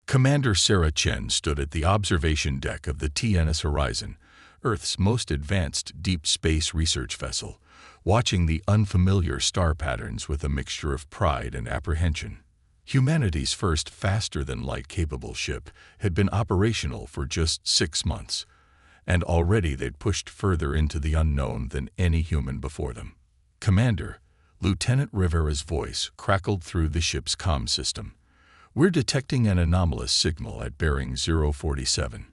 Commander Sarah Chen stood at the observation deck of the TNS Horizon, Earth's most advanced deep space research vessel, watching the unfamiliar star patterns with a mixture of pride and apprehension. Humanity's first faster-than-light capable ship had been operational for just 6 months, and already they'd pushed further into the unknown than any human before them. "Commander," Lieutenant Rivera's voice crackled through the ship's comm system. "We're detecting an anomalous signal at bearing 047.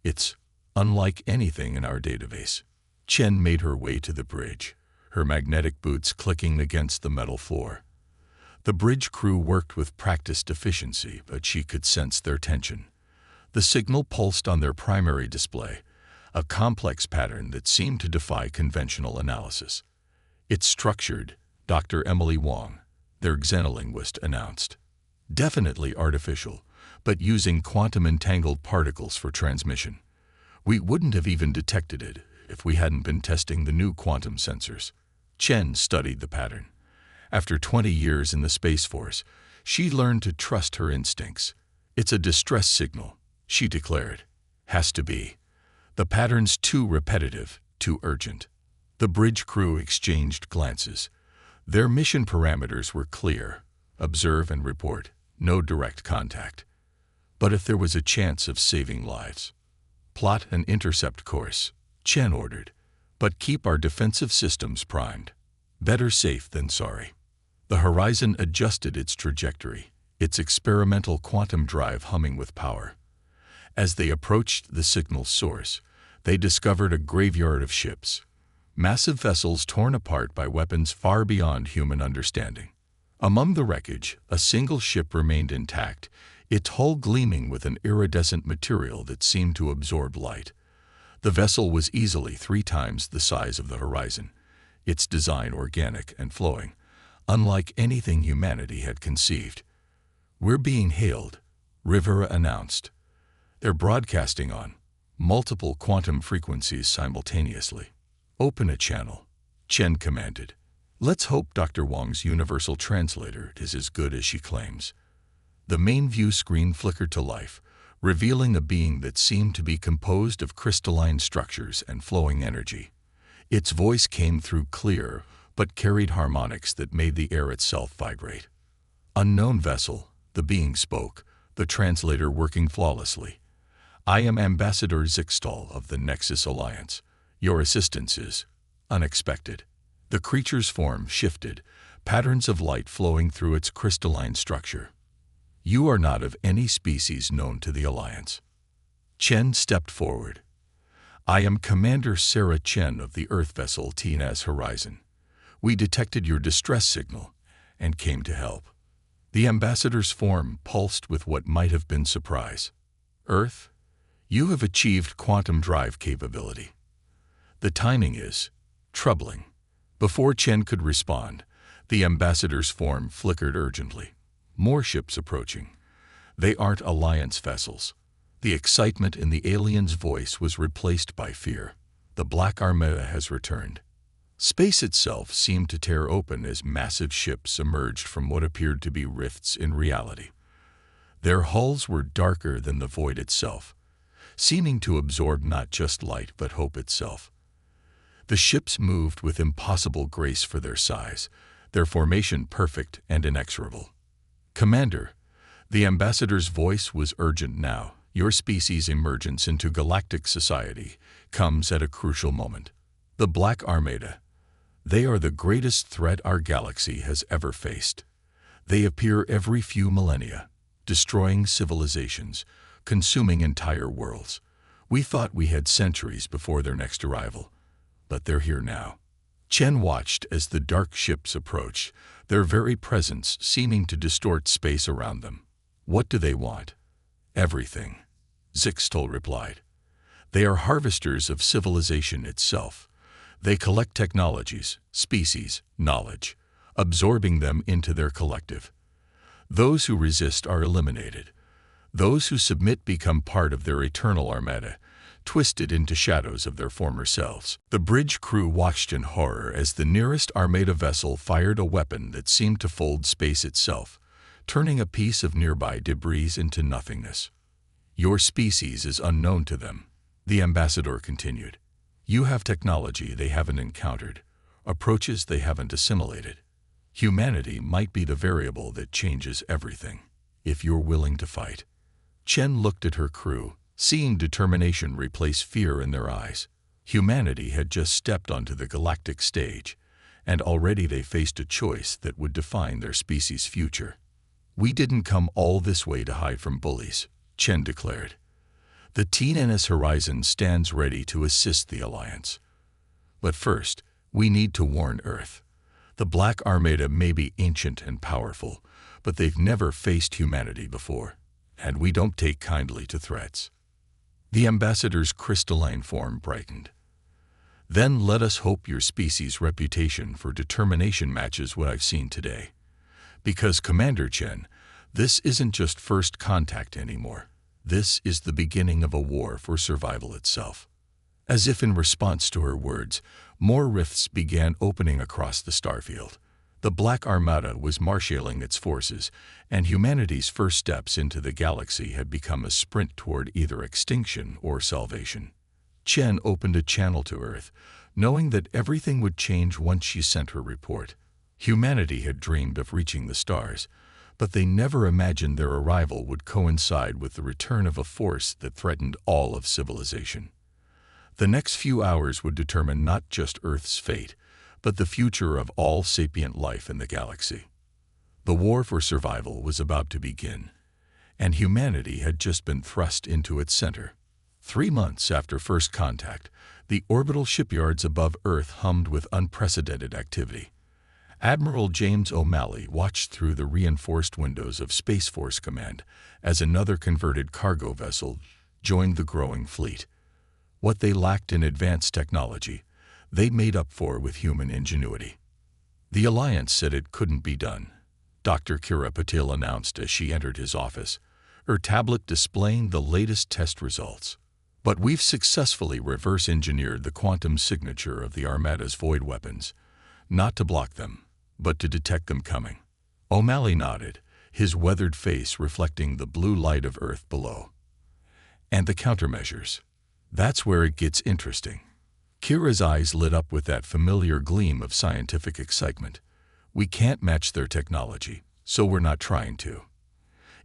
It's unlike anything in our database." Chen made her way to the bridge, her magnetic boots clicking against the metal floor. The bridge crew worked with practiced efficiency, but she could sense their tension. The signal pulsed on their primary display, a complex pattern that seemed to defy conventional analysis. "It's structured," Dr. Emily Wong, their xenolinguist, announced. "Definitely artificial, but using quantum-entangled particles for transmission. We wouldn't have even detected it if we hadn't been testing the new quantum sensors." Chen studied the pattern. After 20 years in the Space Force, she learned to trust her instincts. "It's a distress signal," she declared. "Has to be. The pattern's too repetitive, too urgent." The bridge crew exchanged glances. Their mission parameters were clear: observe and report, no direct contact. But if there was a chance of saving lives, "Plot an intercept course," Chen ordered, "but keep our defensive systems primed. Better safe than sorry." The Horizon adjusted its trajectory, its experimental quantum drive humming with power. As they approached the signal's source, they discovered a graveyard of ships, massive vessels torn apart by weapons far beyond human understanding. Among the wreckage, a single ship remained intact, its hull gleaming with an iridescent material that seemed to absorb light. The vessel was easily 3 times the size of the Horizon, its design organic and flowing, unlike anything humanity had conceived. "We're being hailed," Rivera announced. "They're broadcasting on multiple quantum frequencies simultaneously." "Open a channel," Chen commanded. "Let's hope Dr. Wong's universal translator is as good as she claims." The main view screen flickered to life, revealing a being that seemed to be composed of crystalline structures and flowing energy. Its voice came through clear, but carried harmonics that made the air itself vibrate. "Unknown vessel," the being spoke, the translator working flawlessly. "I am Ambassador Zixtal of the Nexus Alliance. Your assistance is unexpected." The creature's form shifted, patterns of light flowing through its crystalline structure. "You are not of any species known to the Alliance." Chen stepped forward. "I am Commander Sarah Chen of the Earth vessel TNS Horizon. We detected your distress signal and came to help." The ambassador's form pulsed with what might have been surprise. "Earth, you have achieved quantum drive capability. The timing is troubling." Before Chen could respond, the ambassador's form flickered urgently. "More ships approaching. They aren't Alliance vessels." The excitement in the alien's voice was replaced by fear. "The Black Armada has returned." Space itself seemed to tear open as massive ships emerged from what appeared to be rifts in reality. Their hulls were darker than the void itself, seeming to absorb not just light but hope itself. The ships moved with impossible grace for their size, their formation perfect and inexorable. "Commander," the ambassador's voice was urgent now, "your species' emergence into galactic society comes at a crucial moment. The Black Armada, they are the greatest threat our galaxy has ever faced. They appear every few millennia, destroying civilizations, consuming entire worlds. We thought we had centuries before their next arrival, but they're here now." Chen watched as the dark ships approached, their very presence seeming to distort space around them. "What do they want?" "Everything," Zixtal replied. "They are harvesters of civilization itself. They collect technologies, species, knowledge, absorbing them into their collective. Those who resist are eliminated. Those who submit become part of their eternal armada, twisted into shadows of their former selves." The bridge crew watched in horror as the nearest Armada vessel fired a weapon that seemed to fold space itself, turning a piece of nearby debris into nothingness. Your species is unknown to them, the ambassador continued. You have technology they haven't encountered, approaches they haven't assimilated. Humanity might be the variable that changes everything, if you're willing to fight. Chen looked at her crew, seeing determination replace fear in their eyes. Humanity had just stepped onto the galactic stage, and already they faced a choice that would define their species' future. We didn't come all this way to hide from bullies, Chen declared. The TNS Horizon stands ready to assist the Alliance. But first, we need to warn Earth. The Black Armada may be ancient and powerful, but they've never faced humanity before, and we don't take kindly to threats. The ambassador's crystalline form brightened. Then let us hope your species' reputation for determination matches what I've seen today. Because, Commander Chen, this isn't just first contact anymore. This is the beginning of a war for survival itself. As if in response to her words, more rifts began opening across the starfield. The Black Armada was marshaling its forces, and humanity's first steps into the galaxy had become a sprint toward either extinction or salvation. Chen opened a channel to Earth, knowing that everything would change once she sent her report. Humanity had dreamed of reaching the stars, but they never imagined their arrival would coincide with the return of a force that threatened all of civilization. The next few hours would determine not just Earth's fate, but the future of all sapient life in the galaxy. The war for survival was about to begin, and humanity had just been thrust into its center. 3 months after first contact, the orbital shipyards above Earth hummed with unprecedented activity. Admiral James O'Malley watched through the reinforced windows of Space Force Command as another converted cargo vessel joined the growing fleet. What they lacked in advanced technology, they made up for with human ingenuity. The Alliance said it couldn't be done, Dr. Kira Patil announced as she entered his office, her tablet displaying the latest test results. But we've successfully reverse-engineered the quantum signature of the Armada's void weapons, not to block them, but to detect them coming. O'Malley nodded, his weathered face reflecting the blue light of Earth below. And the countermeasures. That's where it gets interesting. Kira's eyes lit up with that familiar gleam of scientific excitement. We can't match their technology, so we're not trying to.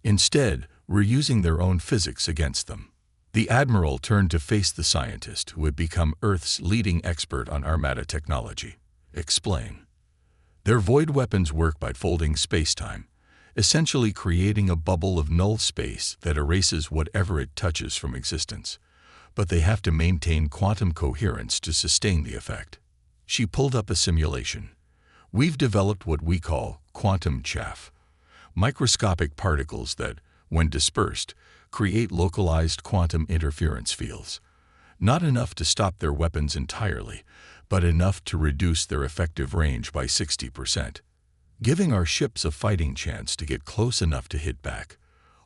Instead, we're using their own physics against them. The Admiral turned to face the scientist who had become Earth's leading expert on Armada technology. Explain. Their void weapons work by folding space-time, essentially creating a bubble of null space that erases whatever it touches from existence. But they have to maintain quantum coherence to sustain the effect. She pulled up a simulation. We've developed what we call quantum chaff, microscopic particles that, when dispersed, create localized quantum interference fields. Not enough to stop their weapons entirely, but enough to reduce their effective range by 60%, giving our ships a fighting chance to get close enough to hit back,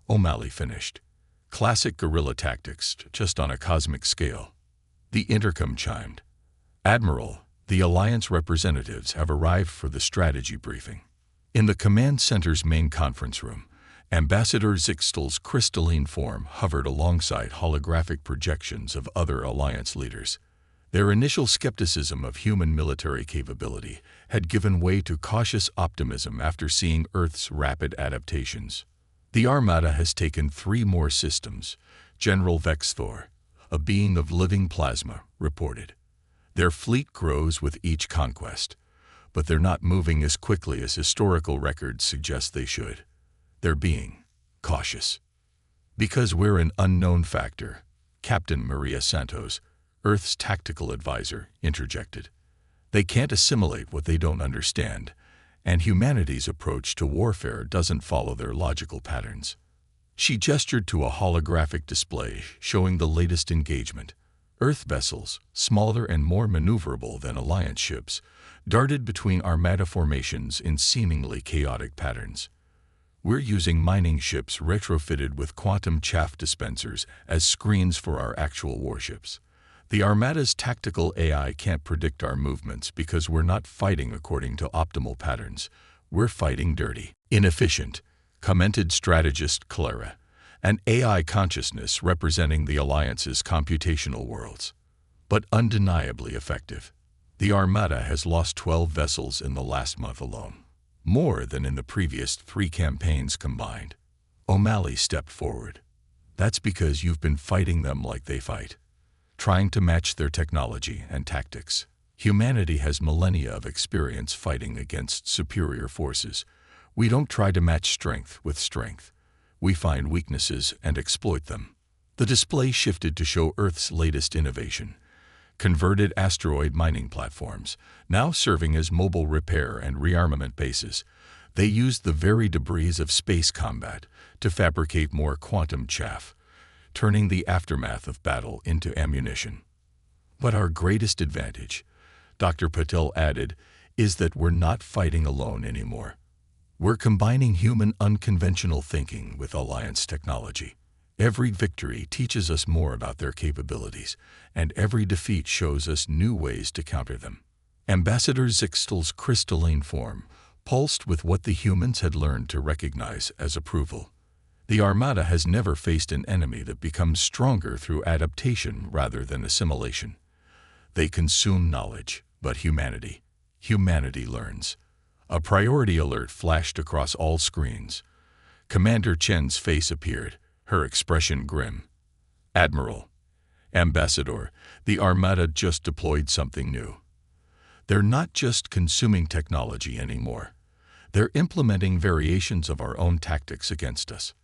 O'Malley finished. Classic guerrilla tactics, just on a cosmic scale. The intercom chimed. Admiral, the Alliance representatives have arrived for the strategy briefing. In the command center's main conference room, Ambassador Zixtel's crystalline form hovered alongside holographic projections of other Alliance leaders. Their initial skepticism of human military capability had given way to cautious optimism after seeing Earth's rapid adaptations. The Armada has taken 3 more systems, General Vexthor, a being of living plasma, reported. Their fleet grows with each conquest, but they're not moving as quickly as historical records suggest they should. They're being cautious. Because we're an unknown factor, Captain Maria Santos, Earth's tactical advisor, interjected. They can't assimilate what they don't understand, and humanity's approach to warfare doesn't follow their logical patterns. She gestured to a holographic display showing the latest engagement. Earth vessels, smaller and more maneuverable than Alliance ships, darted between Armada formations in seemingly chaotic patterns. We're using mining ships retrofitted with quantum chaff dispensers as screens for our actual warships. The Armada's tactical AI can't predict our movements because we're not fighting according to optimal patterns. We're fighting dirty, inefficient, commented strategist Clara, an AI consciousness representing the Alliance's computational worlds. But undeniably effective. The Armada has lost 12 vessels in the last month alone, more than in the previous 3 campaigns combined. O'Malley stepped forward. That's because you've been fighting them like they fight, trying to match their technology and tactics. Humanity has millennia of experience fighting against superior forces. We don't try to match strength with strength. We find weaknesses and exploit them. The display shifted to show Earth's latest innovation: converted asteroid mining platforms, now serving as mobile repair and rearmament bases. They used the very debris of space combat to fabricate more quantum chaff, turning the aftermath of battle into ammunition. But our greatest advantage, Dr. Patel added, is that we're not fighting alone anymore. We're combining human unconventional thinking with Alliance technology. Every victory teaches us more about their capabilities, and every defeat shows us new ways to counter them. Ambassador Zixtel's crystalline form pulsed with what the humans had learned to recognize as approval. The Armada has never faced an enemy that becomes stronger through adaptation rather than assimilation. They consume knowledge, but humanity learns. A priority alert flashed across all screens. Commander Chen's face appeared, her expression grim. Admiral, Ambassador, the Armada just deployed something new. They're not just consuming technology anymore. They're implementing variations of our own tactics against us.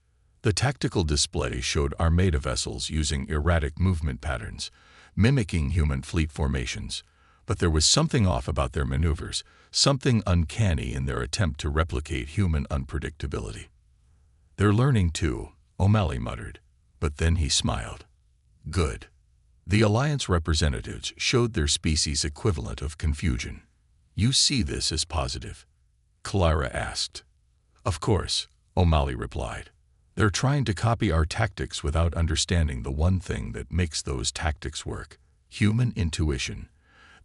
The tactical display showed Armada vessels using erratic movement patterns, mimicking human fleet formations. But there was something off about their maneuvers, something uncanny in their attempt to replicate human unpredictability. They're learning too, O'Malley muttered, but then he smiled. Good. The Alliance representatives showed their species' equivalent of confusion. You see this as positive? Clara asked. Of course, O'Malley replied. They're trying to copy our tactics without understanding the one thing that makes those tactics work: human intuition.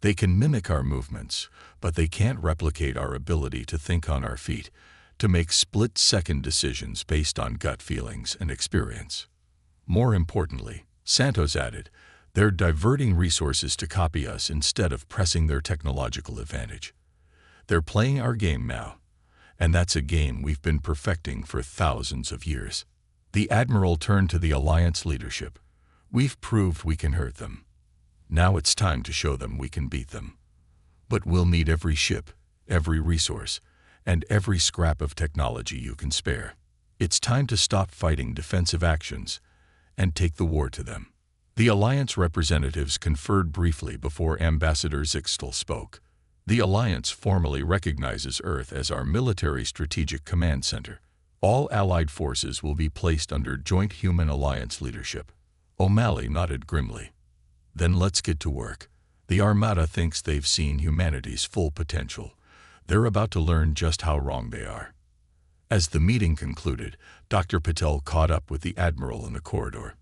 They can mimic our movements, but they can't replicate our ability to think on our feet, to make split-second decisions based on gut feelings and experience. More importantly, Santos added, they're diverting resources to copy us instead of pressing their technological advantage. They're playing our game now, and that's a game we've been perfecting for thousands of years. The Admiral turned to the Alliance leadership. We've proved we can hurt them. Now it's time to show them we can beat them. But we'll need every ship, every resource, and every scrap of technology you can spare. It's time to stop fighting defensive actions and take the war to them. The Alliance representatives conferred briefly before Ambassador Zixtel spoke. The Alliance formally recognizes Earth as our military strategic command center. All Allied forces will be placed under joint Human-Alliance leadership. O'Malley nodded grimly. Then let's get to work. The Armada thinks they've seen humanity's full potential. They're about to learn just how wrong they are. As the meeting concluded, Dr. Patel caught up with the Admiral in the corridor.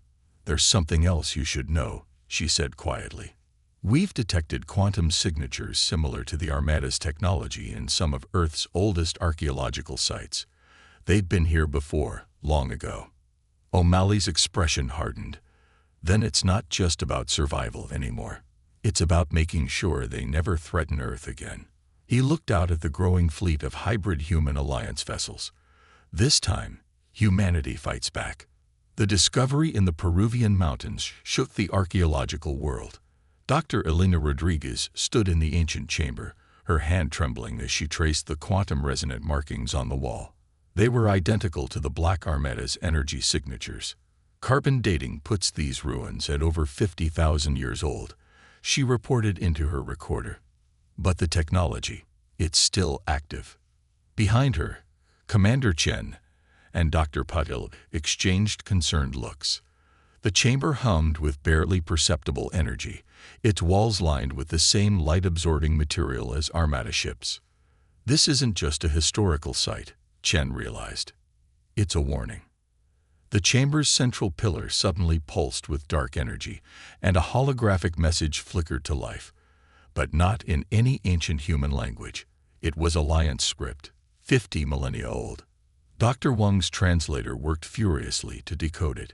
There's something else you should know, she said quietly. We've detected quantum signatures similar to the Armada's technology in some of Earth's oldest archaeological sites. They'd been here before, long ago. O'Malley's expression hardened. Then it's not just about survival anymore. It's about making sure they never threaten Earth again. He looked out at the growing fleet of hybrid Human-Alliance vessels. This time, humanity fights back. The discovery in the Peruvian mountains shook the archaeological world. Dr. Elena Rodriguez stood in the ancient chamber, her hand trembling as she traced the quantum-resonant markings on the wall. They were identical to the Black Armada's energy signatures. Carbon dating puts these ruins at over 50,000 years old, she reported into her recorder. But the technology, it's still active. Behind her, Commander Chen and Dr. Patel exchanged concerned looks. The chamber hummed with barely perceptible energy, its walls lined with the same light-absorbing material as Armada ships. This isn't just a historical site, Chen realized. It's a warning. The chamber's central pillar suddenly pulsed with dark energy, and a holographic message flickered to life. But not in any ancient human language. It was Alliance script, 50 millennia old. Dr. Wang's translator worked furiously to decode it.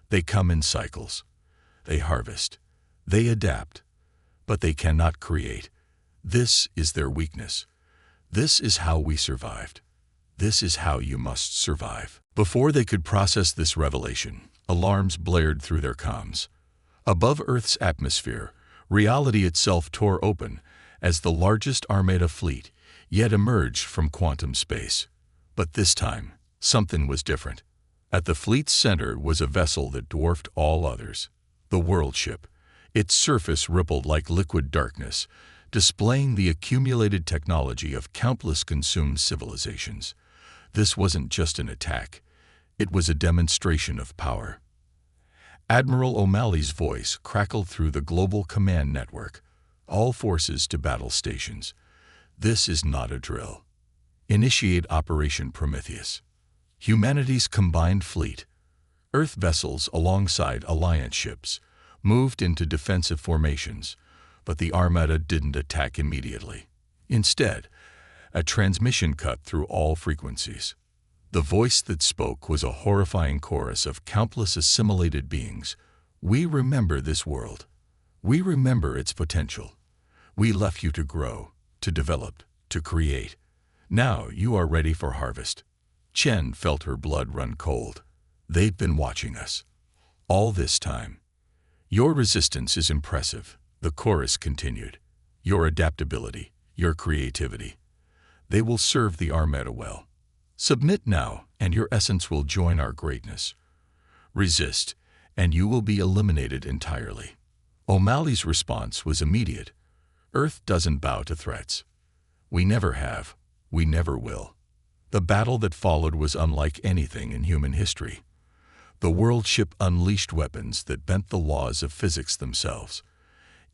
They come in cycles. They harvest. They adapt. But they cannot create. This is their weakness. This is how we survived. This is how you must survive. Before they could process this revelation, alarms blared through their comms. Above Earth's atmosphere, reality itself tore open as the largest Armada fleet yet emerged from quantum space. But this time, something was different. At the fleet's center was a vessel that dwarfed all others, the world ship. Its surface rippled like liquid darkness, displaying the accumulated technology of countless consumed civilizations. This wasn't just an attack. It was a demonstration of power. Admiral O'Malley's voice crackled through the global command network. All forces to battle stations. This is not a drill. Initiate Operation Prometheus. Humanity's combined fleet, Earth vessels alongside Alliance ships, moved into defensive formations, but the Armada didn't attack immediately. Instead, a transmission cut through all frequencies. The voice that spoke was a horrifying chorus of countless assimilated beings. We remember this world. We remember its potential. We left you to grow, to develop, to create. Now you are ready for harvest. Chen felt her blood run cold. They've been watching us. All this time. Your resistance is impressive, the chorus continued. Your adaptability, your creativity. They will serve the Armada well. Submit now, and your essence will join our greatness. Resist, and you will be eliminated entirely. O'Malley's response was immediate. Earth doesn't bow to threats. We never have. We never will. The battle that followed was unlike anything in human history. The world ship unleashed weapons that bent the laws of physics themselves.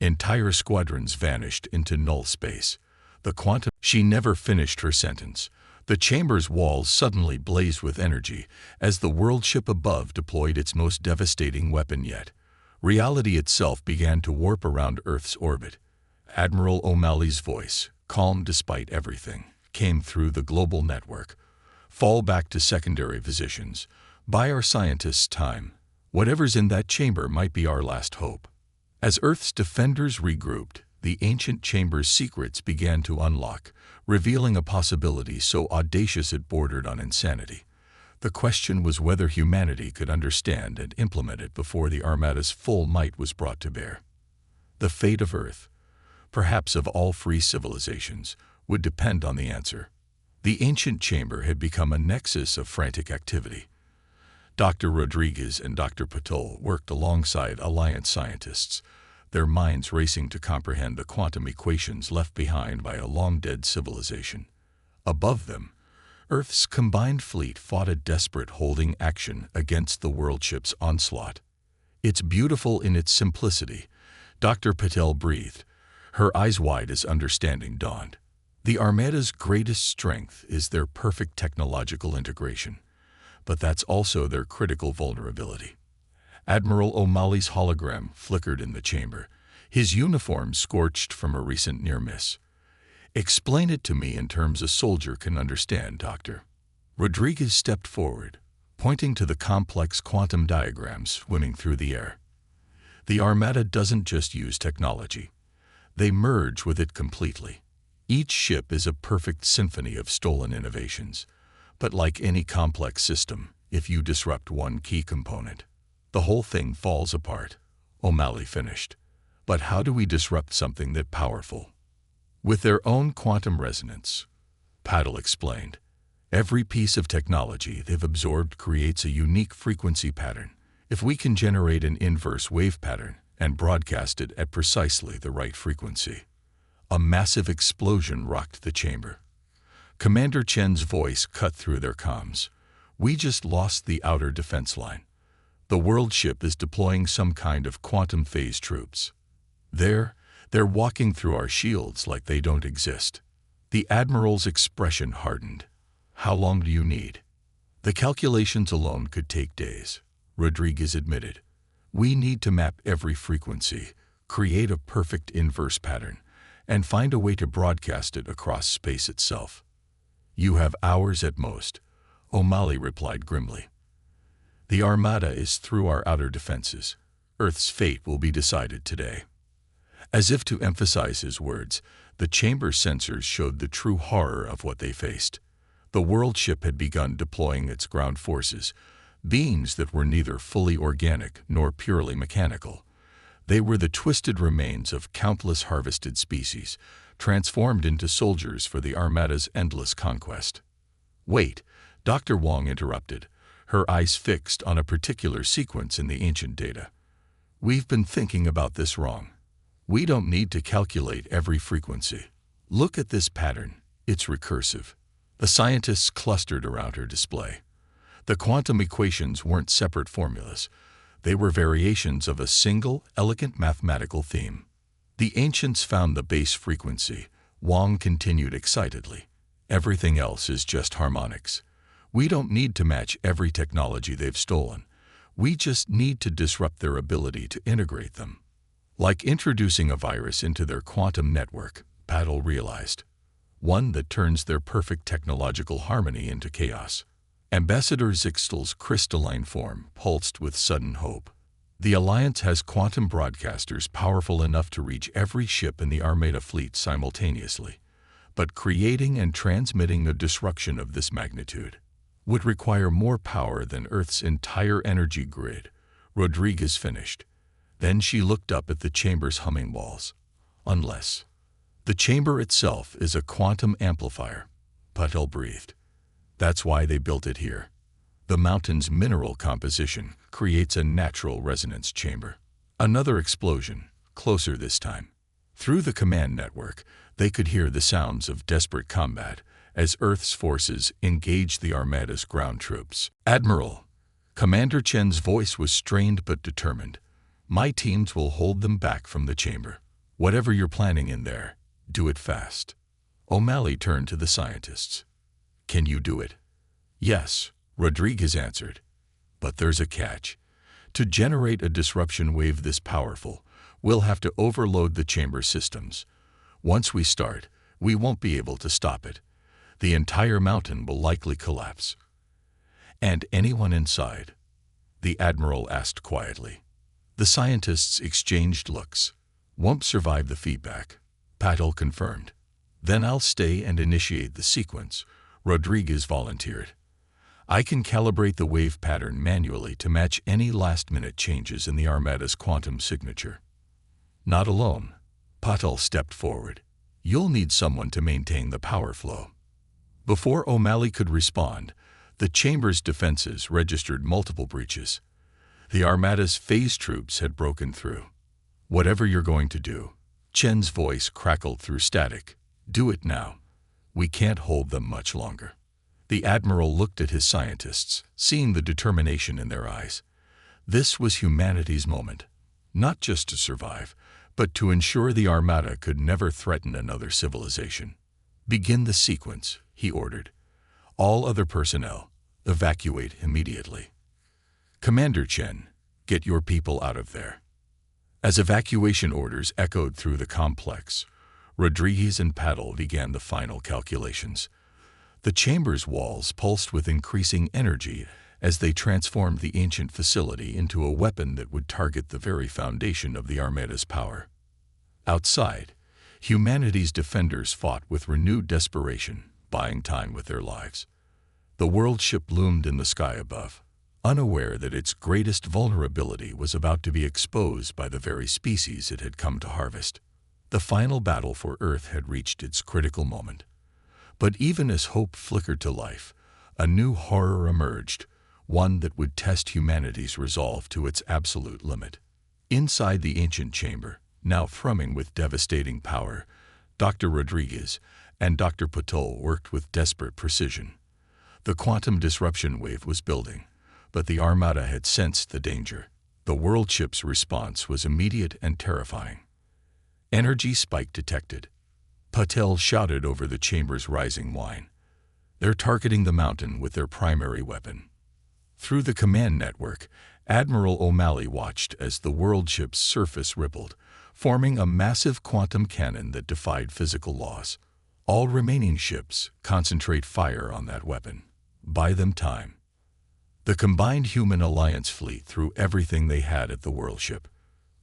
Entire squadrons vanished into null space. The quantum... She never finished her sentence. The chamber's walls suddenly blazed with energy as the world ship above deployed its most devastating weapon yet. Reality itself began to warp around Earth's orbit. Admiral O'Malley's voice, calm despite everything, came through the global network. Fall back to secondary positions. Buy our scientists time. Whatever's in that chamber might be our last hope. As Earth's defenders regrouped, the ancient chamber's secrets began to unlock, revealing a possibility so audacious it bordered on insanity. The question was whether humanity could understand and implement it before the Armada's full might was brought to bear. The fate of Earth, perhaps of all free civilizations, would depend on the answer. The ancient chamber had become a nexus of frantic activity. Dr. Rodriguez and Dr. Patel worked alongside Alliance scientists, their minds racing to comprehend the quantum equations left behind by a long-dead civilization. Above them, Earth's combined fleet fought a desperate holding action against the world ship's onslaught. It's beautiful in its simplicity, Dr. Patel breathed, her eyes wide as understanding dawned. The Armada's greatest strength is their perfect technological integration, but that's also their critical vulnerability. Admiral O'Malley's hologram flickered in the chamber, his uniform scorched from a recent near-miss. Explain it to me in terms a soldier can understand, Doctor. Rodriguez stepped forward, pointing to the complex quantum diagrams swimming through the air. The Armada doesn't just use technology. They merge with it completely. Each ship is a perfect symphony of stolen innovations. But like any complex system, if you disrupt one key component, the whole thing falls apart, O'Malley finished. But how do we disrupt something that powerful? With their own quantum resonance, Patel explained. Every piece of technology they've absorbed creates a unique frequency pattern. If we can generate an inverse wave pattern and broadcast it at precisely the right frequency. A massive explosion rocked the chamber. Commander Chen's voice cut through their comms. We just lost the outer defense line. The world ship is deploying some kind of quantum phase troops. They're walking through our shields like they don't exist. The Admiral's expression hardened. How long do you need? The calculations alone could take days, Rodriguez admitted. We need to map every frequency, create a perfect inverse pattern, and find a way to broadcast it across space itself. You have hours at most, O'Malley replied grimly. "The Armada is through our outer defenses. Earth's fate will be decided today." As if to emphasize his words, the chamber's sensors showed the true horror of what they faced. The world ship had begun deploying its ground forces, beings that were neither fully organic nor purely mechanical. They were the twisted remains of countless harvested species, transformed into soldiers for the Armada's endless conquest. "Wait," Dr. Wong interrupted, her eyes fixed on a particular sequence in the ancient data. "We've been thinking about this wrong. We don't need to calculate every frequency. Look at this pattern. It's recursive." The scientists clustered around her display. The quantum equations weren't separate formulas. They were variations of a single, elegant mathematical theme. "The ancients found the base frequency," Wong continued excitedly. "Everything else is just harmonics. We don't need to match every technology they've stolen. We just need to disrupt their ability to integrate them." Like introducing a virus into their quantum network, Paddle realized. One that turns their perfect technological harmony into chaos. Ambassador Zixtel's crystalline form pulsed with sudden hope. "The Alliance has quantum broadcasters powerful enough to reach every ship in the Armada fleet simultaneously. But creating and transmitting a disruption of this magnitude would require more power than Earth's entire energy grid," Rodriguez finished. Then she looked up at the chamber's humming walls. "Unless the chamber itself is a quantum amplifier," Patel breathed. "That's why they built it here. The mountain's mineral composition creates a natural resonance chamber." Another explosion, closer this time. Through the command network, they could hear the sounds of desperate combat as Earth's forces engaged the Armada's ground troops. "Admiral," Commander Chen's voice was strained but determined, "my teams will hold them back from the chamber. Whatever you're planning in there, do it fast." O'Malley turned to the scientists. "Can you do it?" "Yes," Rodriguez answered. "But there's a catch. To generate a disruption wave this powerful, we'll have to overload the chamber systems. Once we start, we won't be able to stop it. The entire mountain will likely collapse." "And anyone inside?" the Admiral asked quietly. The scientists exchanged looks. "Won't survive the feedback," Patel confirmed. "Then I'll stay and initiate the sequence," Rodriguez volunteered. "I can calibrate the wave pattern manually to match any last-minute changes in the Armada's quantum signature." "Not alone," Patel stepped forward. "You'll need someone to maintain the power flow." Before O'Malley could respond, the chamber's defenses registered multiple breaches. The Armada's phase troops had broken through. "Whatever you're going to do," Chen's voice crackled through static, "do it now. We can't hold them much longer." The Admiral looked at his scientists, seeing the determination in their eyes. This was humanity's moment, not just to survive, but to ensure the Armada could never threaten another civilization. "Begin the sequence," he ordered. "All other personnel, evacuate immediately. Commander Chen, get your people out of there." As evacuation orders echoed through the complex, Rodriguez and Paddle began the final calculations. The chamber's walls pulsed with increasing energy as they transformed the ancient facility into a weapon that would target the very foundation of the Armada's power. Outside, humanity's defenders fought with renewed desperation, buying time with their lives. The world ship loomed in the sky above, unaware that its greatest vulnerability was about to be exposed by the very species it had come to harvest. The final battle for Earth had reached its critical moment. But even as hope flickered to life, a new horror emerged, one that would test humanity's resolve to its absolute limit. Inside the ancient chamber, now thrumming with devastating power, Dr. Rodriguez and Dr. Patel worked with desperate precision. The quantum disruption wave was building, but the Armada had sensed the danger. The world ship's response was immediate and terrifying. "Energy spike detected," Patel shouted over the chamber's rising whine. "They're targeting the mountain with their primary weapon." Through the command network, Admiral O'Malley watched as the world ship's surface rippled, forming a massive quantum cannon that defied physical laws. "All remaining ships, concentrate fire on that weapon. Buy them time. The combined human alliance fleet threw everything they had at the world ship.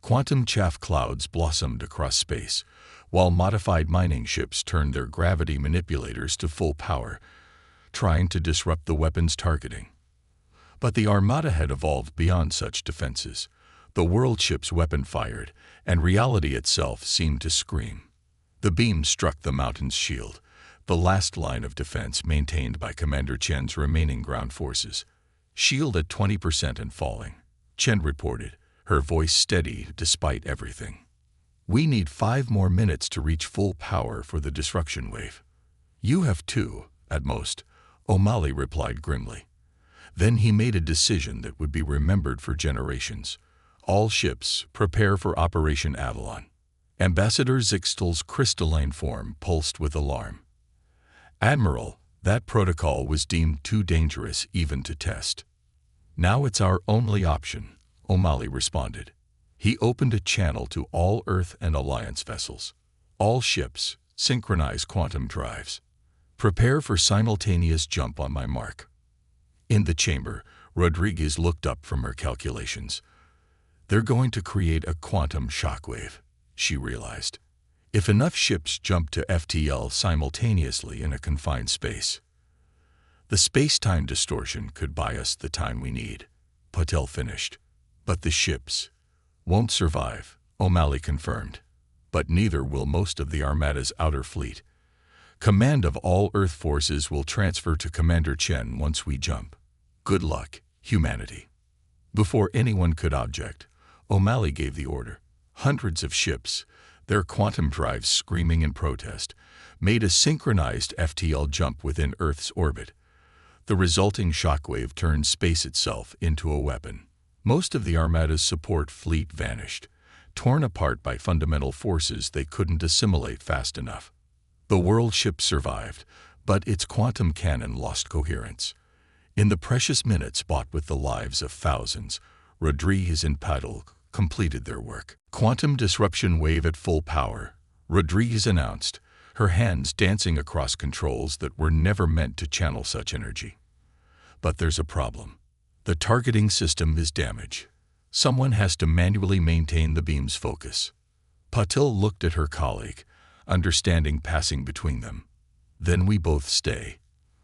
Quantum chaff clouds blossomed across space, while modified mining ships turned their gravity manipulators to full power, trying to disrupt the weapon's targeting. But the Armada had evolved beyond such defenses. The world ship's weapon fired, and reality itself seemed to scream. The beam struck the mountain's shield, the last line of defense maintained by Commander Chen's remaining ground forces. Shield at 20% and falling, Chen reported, her voice steady despite everything. We need 5 more minutes to reach full power for the disruption wave. You have 2, at most, O'Malley replied grimly. Then he made a decision that would be remembered for generations. All ships, prepare for Operation Avalon. Ambassador Zixtal's crystalline form pulsed with alarm. Admiral, that protocol was deemed too dangerous even to test. Now it's our only option, O'Malley responded. He opened a channel to all Earth and Alliance vessels. All ships, synchronize quantum drives. Prepare for simultaneous jump on my mark. In the chamber, Rodriguez looked up from her calculations. They're going to create a quantum shockwave, she realized. If enough ships jump to FTL simultaneously in a confined space, the space-time distortion could buy us the time we need, Patel finished. But the ships won't survive, O'Malley confirmed. But neither will most of the Armada's outer fleet. Command of all Earth forces will transfer to Commander Chen once we jump. Good luck, humanity. Before anyone could object, O'Malley gave the order. Hundreds of ships, their quantum drives screaming in protest, made a synchronized FTL jump within Earth's orbit. The resulting shockwave turned space itself into a weapon. Most of the Armada's support fleet vanished, torn apart by fundamental forces they couldn't assimilate fast enough. The world ship survived, but its quantum cannon lost coherence. In the precious minutes bought with the lives of thousands, Rodriguez and Patel completed their work. Quantum disruption wave at full power, Rodriguez announced, her hands dancing across controls that were never meant to channel such energy. But there's a problem. The targeting system is damaged. Someone has to manually maintain the beam's focus. Patel looked at her colleague, understanding passing between them. Then we both stay.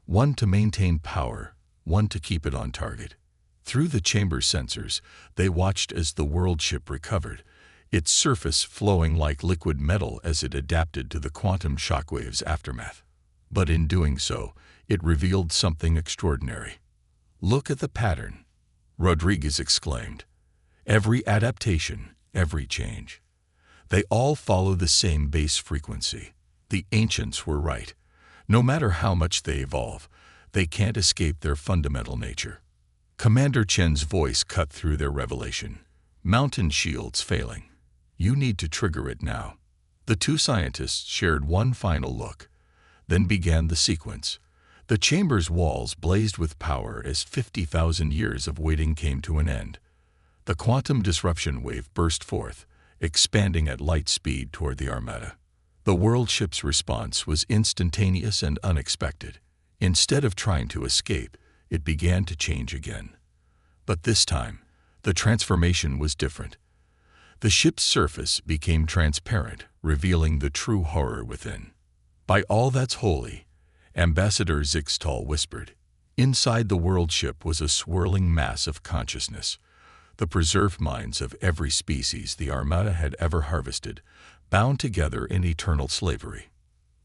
One to maintain power, one to keep it on target. Through the chamber sensors, they watched as the world ship recovered, its surface flowing like liquid metal as it adapted to the quantum shockwave's aftermath. But in doing so, it revealed something extraordinary. Look at the pattern, Rodriguez exclaimed. Every adaptation, every change. They all follow the same base frequency. The ancients were right. No matter how much they evolve, they can't escape their fundamental nature. Commander Chen's voice cut through their revelation. Mountain shields failing. You need to trigger it now. The 2 scientists shared one final look, then began the sequence. The chamber's walls blazed with power as 50,000 years of waiting came to an end. The quantum disruption wave burst forth, expanding at light speed toward the Armada. The world ship's response was instantaneous and unexpected. Instead of trying to escape, it began to change again. But this time, the transformation was different. The ship's surface became transparent, revealing the true horror within. By all that's holy, Ambassador Zixtal whispered. Inside the world ship was a swirling mass of consciousness, the preserved minds of every species the Armada had ever harvested, bound together in eternal slavery.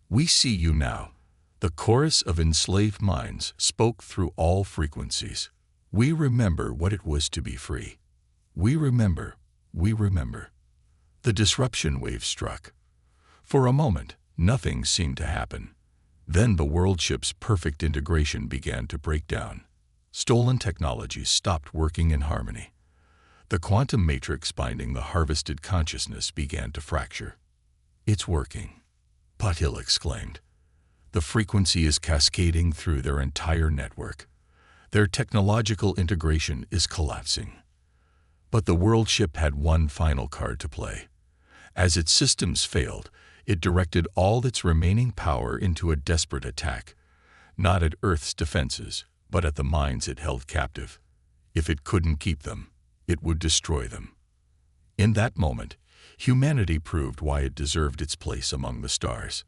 We see you now. The chorus of enslaved minds spoke through all frequencies. We remember what it was to be free. We remember. We remember. The disruption wave struck. For a moment, nothing seemed to happen. Then the world ship's perfect integration began to break down. Stolen technologies stopped working in harmony. The quantum matrix binding the harvested consciousness began to fracture. It's working, Patil exclaimed. The frequency is cascading through their entire network. Their technological integration is collapsing. But the world ship had one final card to play. As its systems failed, it directed all its remaining power into a desperate attack, not at Earth's defenses, but at the minds it held captive. If it couldn't keep them, it would destroy them. In that moment, humanity proved why it deserved its place among the stars.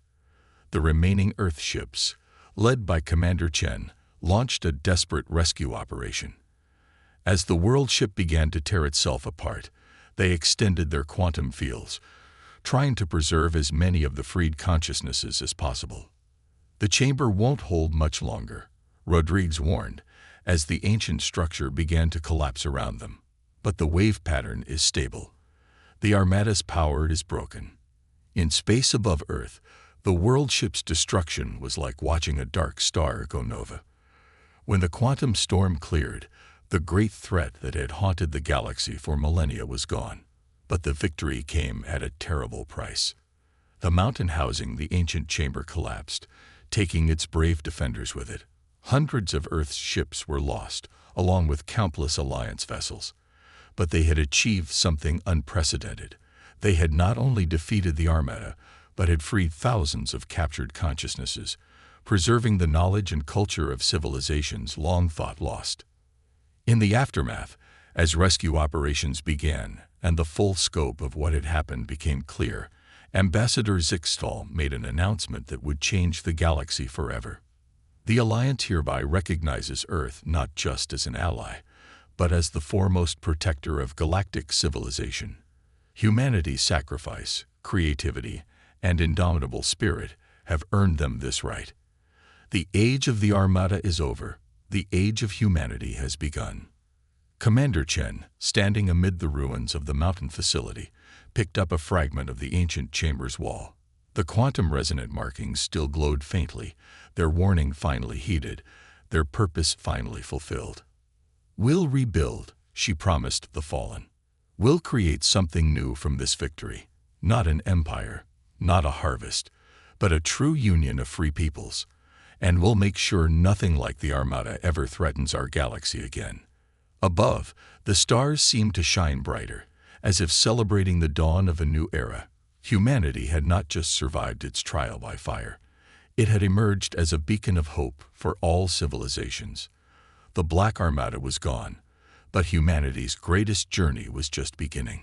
The remaining Earth ships, led by Commander Chen, launched a desperate rescue operation. As the world ship began to tear itself apart, they extended their quantum fields, trying to preserve as many of the freed consciousnesses as possible. The chamber won't hold much longer, Rodriguez warned, as the ancient structure began to collapse around them. But the wave pattern is stable. The Armada's power is broken. In space above Earth, the world ship's destruction was like watching a dark star go nova. When the quantum storm cleared, the great threat that had haunted the galaxy for millennia was gone. But the victory came at a terrible price. The mountain housing the ancient chamber collapsed, taking its brave defenders with it. Hundreds of Earth's ships were lost, along with countless Alliance vessels. But they had achieved something unprecedented. They had not only defeated the Armada, but had freed thousands of captured consciousnesses, preserving the knowledge and culture of civilizations long thought lost. In the aftermath, as rescue operations began and the full scope of what had happened became clear, Ambassador Zixtal made an announcement that would change the galaxy forever. The Alliance hereby recognizes Earth not just as an ally, but as the foremost protector of galactic civilization. Humanity's sacrifice, creativity, and indomitable spirit have earned them this right. The age of the Armada is over. The age of humanity has begun. Commander Chen, standing amid the ruins of the mountain facility, picked up a fragment of the ancient chamber's wall. The quantum-resonant markings still glowed faintly, their warning finally heeded, their purpose finally fulfilled. "We'll rebuild," she promised the fallen. "We'll create something new from this victory. Not an empire, not a harvest, but a true union of free peoples. And we'll make sure nothing like the Armada ever threatens our galaxy again." Above, the stars seemed to shine brighter, as if celebrating the dawn of a new era. Humanity had not just survived its trial by fire. It had emerged as a beacon of hope for all civilizations. The Black Armada was gone, but humanity's greatest journey was just beginning.